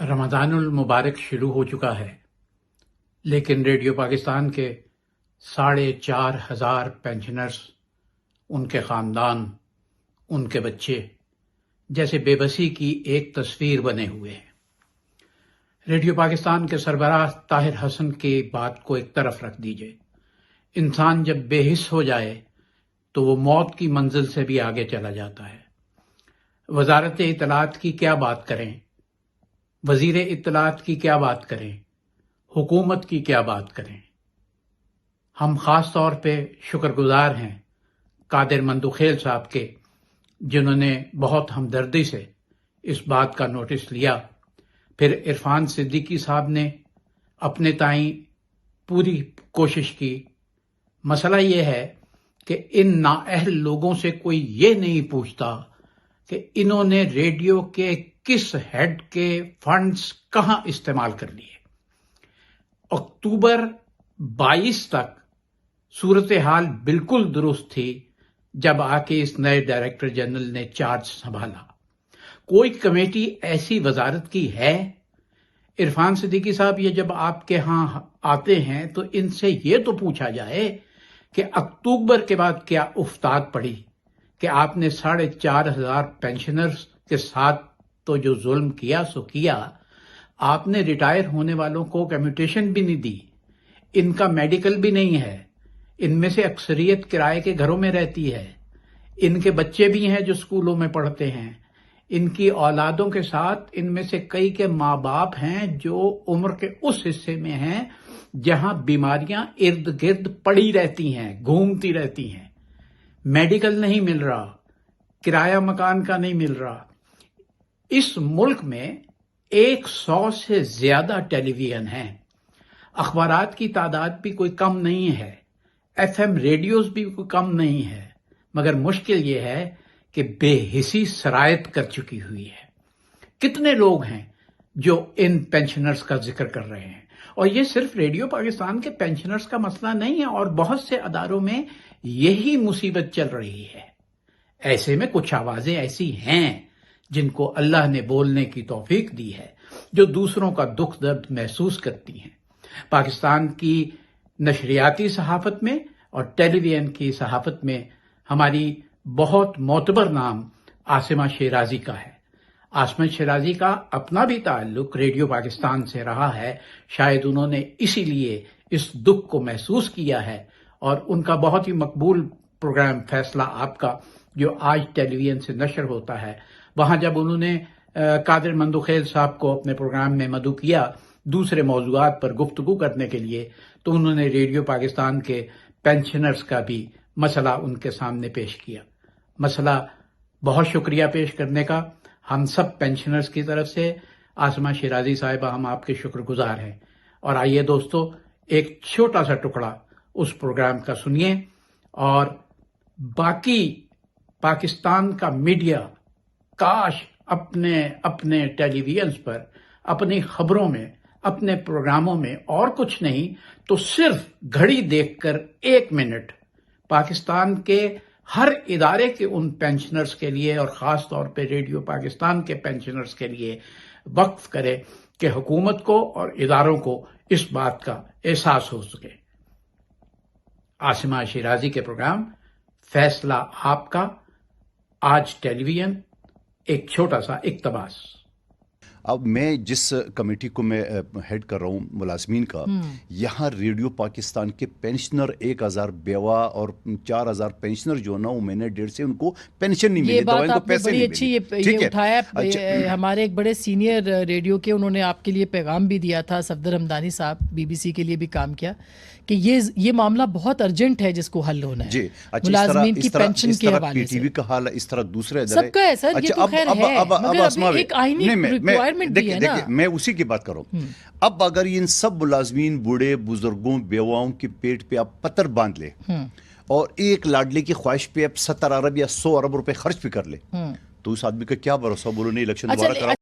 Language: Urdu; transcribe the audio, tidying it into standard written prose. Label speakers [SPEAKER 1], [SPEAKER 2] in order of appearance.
[SPEAKER 1] رمضان المبارک شروع ہو چکا ہے، لیکن ریڈیو پاکستان کے 4,500 پینشنرز، ان کے خاندان، ان کے بچے جیسے بے بسی کی ایک تصویر بنے ہوئے ہیں۔ ریڈیو پاکستان کے سربراہ طاہر حسن کی بات کو ایک طرف رکھ دیجئے۔ انسان جب بے حس ہو جائے تو وہ موت کی منزل سے بھی آگے چلا جاتا ہے۔ وزارت اطلاعات کی کیا بات کریں، وزیر اطلاعات کی کیا بات کریں، حکومت کی کیا بات کریں۔ ہم خاص طور پہ شکر گزار ہیں قادر مندوخیل صاحب کے، جنہوں نے بہت ہمدردی سے اس بات کا نوٹس لیا۔ پھر عرفان صدیقی صاحب نے اپنے تائیں پوری کوشش کی۔ مسئلہ یہ ہے کہ ان نااہل لوگوں سے کوئی یہ نہیں پوچھتا کہ انہوں نے ریڈیو کے کس ہیڈ کے فنڈز کہاں استعمال کر لیے۔ اکتوبر 22 تک صورتحال بالکل درست تھی جب آ کے اس نئے ڈائریکٹر جنرل نے چارج سنبھالا۔ کوئی کمیٹی ایسی وزارت کی ہے؟ عرفان صدیقی صاحب، یہ جب آپ کے ہاں آتے ہیں تو ان سے یہ تو پوچھا جائے کہ اکتوبر کے بعد کیا افتاد پڑی کہ آپ نے 4,500 پینشنرز کے ساتھ تو جو ظلم کیا سو کیا۔ آپ نے ریٹائر ہونے والوں کو کمیوٹیشن بھی نہیں دی، ان کا میڈیکل بھی نہیں ہے، ان میں سے اکثریت کرائے کے گھروں میں رہتی ہے، ان کے بچے بھی ہیں جو اسکولوں میں پڑھتے ہیں، ان کی اولادوں کے ساتھ ان میں سے کئی کے ماں باپ ہیں جو عمر کے اس حصے میں ہیں جہاں بیماریاں ارد گرد پڑی رہتی ہیں، گھومتی رہتی ہیں۔ میڈیکل نہیں مل رہا، کرایہ مکان کا نہیں مل رہا۔ اس ملک میں 100 سے زیادہ ٹیلی ویژن ہیں، اخبارات کی تعداد بھی کوئی کم نہیں ہے، ایف ایم ریڈیوز بھی کوئی کم نہیں ہے، مگر مشکل یہ ہے کہ بے حسی سرایت کر چکی ہوئی ہے۔ کتنے لوگ ہیں جو ان پینشنرز کا ذکر کر رہے ہیں، اور یہ صرف ریڈیو پاکستان کے پینشنرز کا مسئلہ نہیں ہے، اور بہت سے اداروں میں یہی مصیبت چل رہی ہے۔ ایسے میں کچھ آوازیں ایسی ہیں جن کو اللہ نے بولنے کی توفیق دی ہے، جو دوسروں کا دکھ درد محسوس کرتی ہیں۔ پاکستان کی نشریاتی صحافت میں اور ٹیلی ویژن کی صحافت میں ہماری بہت معتبر نام عاصمہ شیرازی کا ہے۔ عاصمہ شیرازی کا اپنا بھی تعلق ریڈیو پاکستان سے رہا ہے، شاید انہوں نے اسی لیے اس دکھ کو محسوس کیا ہے، اور ان کا بہت ہی مقبول پروگرام فیصلہ آپ کا جو آج ٹیلی ویژن سے نشر ہوتا ہے، وہاں جب انہوں نے قادر مندوخیل صاحب کو اپنے پروگرام میں مدعو کیا دوسرے موضوعات پر گفتگو کرنے کے لیے، تو انہوں نے ریڈیو پاکستان کے پینشنرز کا بھی مسئلہ ان کے سامنے پیش کیا۔ مسئلہ بہت شکریہ پیش کرنے کا ہم سب پینشنرز کی طرف سے۔ عاصمہ شیرازی صاحبہ، ہم آپ کے شکر گزار ہیں۔ اور آئیے دوستو، ایک چھوٹا سا ٹکڑا اس پروگرام کا سنیے، اور باقی پاکستان کا میڈیا کاش اپنے ٹیلی ویژنز پر، اپنی خبروں میں، اپنے پروگراموں میں اور کچھ نہیں تو صرف گھڑی دیکھ کر 1 منٹ پاکستان کے ہر ادارے کے ان پینشنرز کے لیے، اور خاص طور پہ ریڈیو پاکستان کے پینشنرز کے لیے وقف کرے کہ حکومت کو اور اداروں کو اس بات کا احساس ہو سکے۔ عاصمہ شیرازی کے پروگرام فیصلہ آپ کا، آج ٹیلی ویژن، ایک چھوٹا سا اقتباس۔
[SPEAKER 2] اب میں جس کمیٹی کو میں ہیڈ کر رہا ہوں ملازمین کا، یہاں ریڈیو پاکستان کے پینشنر 1,000 بیوہ اور 4,000 پینشنر جو نا، وہ مہینے ڈیڑھ سے ان کو پینشن نہیں ملی، دوائیں کو پیسے نہیں ملے۔
[SPEAKER 3] یہ بڑی اچھی اٹھایا ہمارے ایک بڑے سینئر ریڈیو کے، انہوں نے آپ کے لیے پیغام بھی دیا تھا، صفدر حمدانی صاحب بی بی سی کے لیے بھی کام کیا، کہ یہ معاملہ بہت ارجنٹ ہے جس کو حل ہونا ہے۔
[SPEAKER 2] جی،
[SPEAKER 3] ملازمین کی پینشن کے حوالے سے
[SPEAKER 2] ٹی وی کا حال ہے، اس طرح دوسرے
[SPEAKER 3] سب کا ہے سر، یہ تو خیر ہے، مگر ایک آئینی ریکوائرمنٹ بھی ہے نا۔
[SPEAKER 2] میں اسی کی بات کر رہا ہوں۔ اب اگر ان سب ملازمین، بوڑھے بزرگوں، بیواؤں کے پیٹ پہ آپ پتھر باندھ لے اور ایک لاڈلے کی خواہش پہ آپ 70 ارب یا 100 ارب روپے خرچ بھی کر لے، تو اس آدمی کا کیا بھروسہ، بولو نہیں الیکشن دوبارہ کرا۔